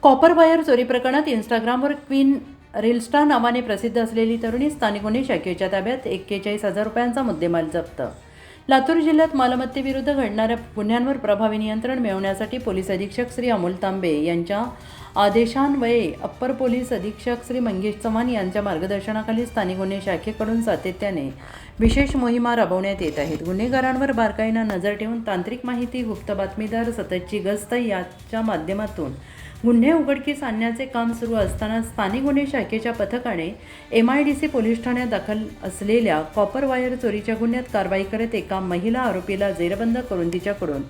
Copper wire चोरी प्रकरणात इंस्टाग्रामवर क्वीन रीलस्टार नावाने प्रसिद्ध असलेली तरुणी स्थानिक गुन्हे शाखेच्या ताब्यात 41,000 रुपयांचा मुद्देमाल जप्त. लातूर जिल्ह्यात मालमत्तेविरुद्ध घडणाऱ्या गुन्ह्यांवर प्रभावी नियंत्रण मिळवण्यासाठी पोलीस अधीक्षक श्री अमोल तांबे यांच्या आदेशान्वये अप्पर पोलीस अधीक्षक श्री मंगेश चव्हाण यांच्या मार्गदर्शनाखाली स्थानिक गुन्हे शाखेकडून सातत्याने विशेष मोहिमा राबवण्यात येत आहेत. गुन्हेगारांवर बारकाईनं नजर ठेवून तांत्रिक माहिती, गुप्त बातमीदार, सततची गस्त याच्या माध्यमातून गुन्हे उघडकीस आणण्याचे काम सुरू असताना स्थानिक गुन्हे शाखेच्या पथकाने MIDC पोलीस ठाण्यात दाखल असलेल्या कॉपर वायर चोरीच्या गुन्ह्यात कारवाई करत एका महिला आरोपीला जेरबंद करून तिच्याकडून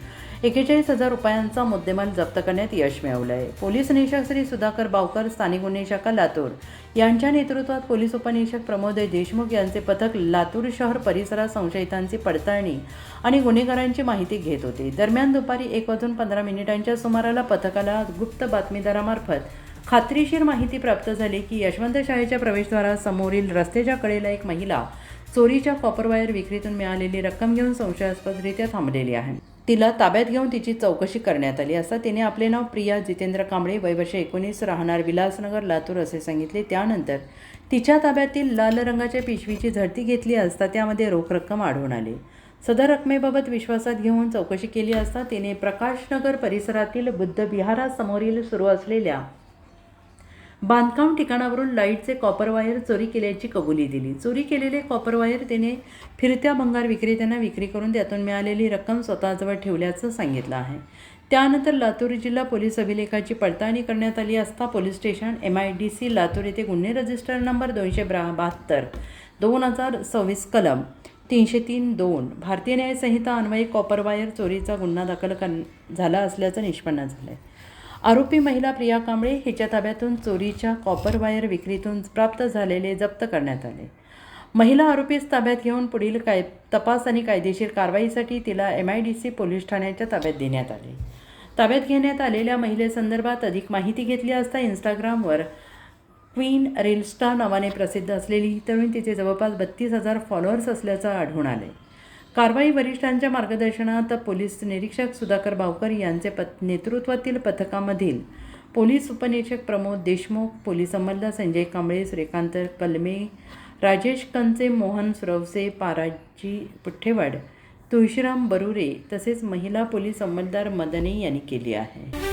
41,000 रुपयांचा मुद्देमाल जप्त करण्यात यश मिळवलं आहे. पोलीस निरीक्षक श्री सुधाकर बावकर, स्थानिक गुन्हे शाखा लातूर यांच्या नेतृत्वात पोलीस उपनिरीक्षक प्रमोद देशमुख यांचे पथक लातूर शहर परिसरात संशयितांची पडताळणी आणि गुन्हेगारांची माहिती घेत होते. दरम्यान दुपारी 1:15 सुमाराला पथकाला गुप्त बातमीदारामार्फत खात्रीशीर माहिती प्राप्त झाली की यशवंत शाळेच्या प्रवेशद्वारासमोरील रस्त्याच्या कडेला एक महिला चोरीच्या कॉपर वायर विक्रीतून मिळालेली रक्कम घेऊन संशयास्पदरित्या थांबलेली आहे. तिला ताब्यात घेऊन तिची चौकशी करण्यात आली असता तिने आपले नाव प्रिया जितेंद्र कांबळे, वय वर्ष 19, राहणार विलासनगर, लातूर असे सांगितले. त्यानंतर तिच्या ताब्यातील लाल रंगाच्या पिशवीची झडती घेतली असता त्यामध्ये रोख रक्कम आढळून आली. सदर रकमेबाबत विश्वासात घेऊन चौकशी केली असता तिने प्रकाशनगर परिसरातील बुद्ध विहारासमोरील सुरू असलेल्या बांधकाम ठिकाणावरून लाईटचे कॉपर वायर चोरी केल्याची कबुली दिली. चोरी केलेले कॉपर वायर तिने फिरत्या भंगार विक्रेत्यांना विक्री करून त्यातून मिळालेली रक्कम स्वतःजवळ ठेवल्याचं सांगितलं आहे. त्यानंतर लातूर जिल्हा पोलीस अभिलेखाची पडताळणी करण्यात आली असता पोलीस स्टेशन MIDC लातूर येथे गुन्हे रजिस्टर नंबर 272 2026 कलम 303-2 भारतीय न्याय संहिता अन्वये कॉपर वायर चोरीचा गुन्हा दाखल झाला असल्याचं निष्पन्न झालं. आरोपी महिला प्रिया कांबळे हिच्या ताब्यातून चोरीच्या कॉपर वायर विक्रीतून प्राप्त झालेले जप्त करण्यात आले. महिला आरोपीस ताब्यात घेऊन पुढील तपास आणि कायदेशीर कारवाईसाठी तिला MIDC पोलीस ठाण्याच्या ताब्यात देण्यात आले. ताब्यात घेण्यात आलेल्या महिलेसंदर्भात अधिक माहिती घेतली असता इंस्टाग्रामवर क्वीन रीलस्टार नावाने प्रसिद्ध असलेली ही तरुणी तिचे जवळपास 32,000 फॉलोअर्स असल्याचं आढळून आले. कारवाई वरिष्ठांच्या मार्गदर्शनात पोलीस निरीक्षक सुधाकर बावकर यांचे नेतृत्वातील पथकामधील पोलीस उपनिरीक्षक प्रमोद देशमुख, पोलीस अंमलदार संजय कांबळे, श्रीकांत कलमे, राजेश कंचे, मोहन सुरवसे, पाराजी पुठ्ठेवाड, तुळशीराम बरुरे तसेच महिला पोलीस अंमलदार मदने यांनी केली आहे.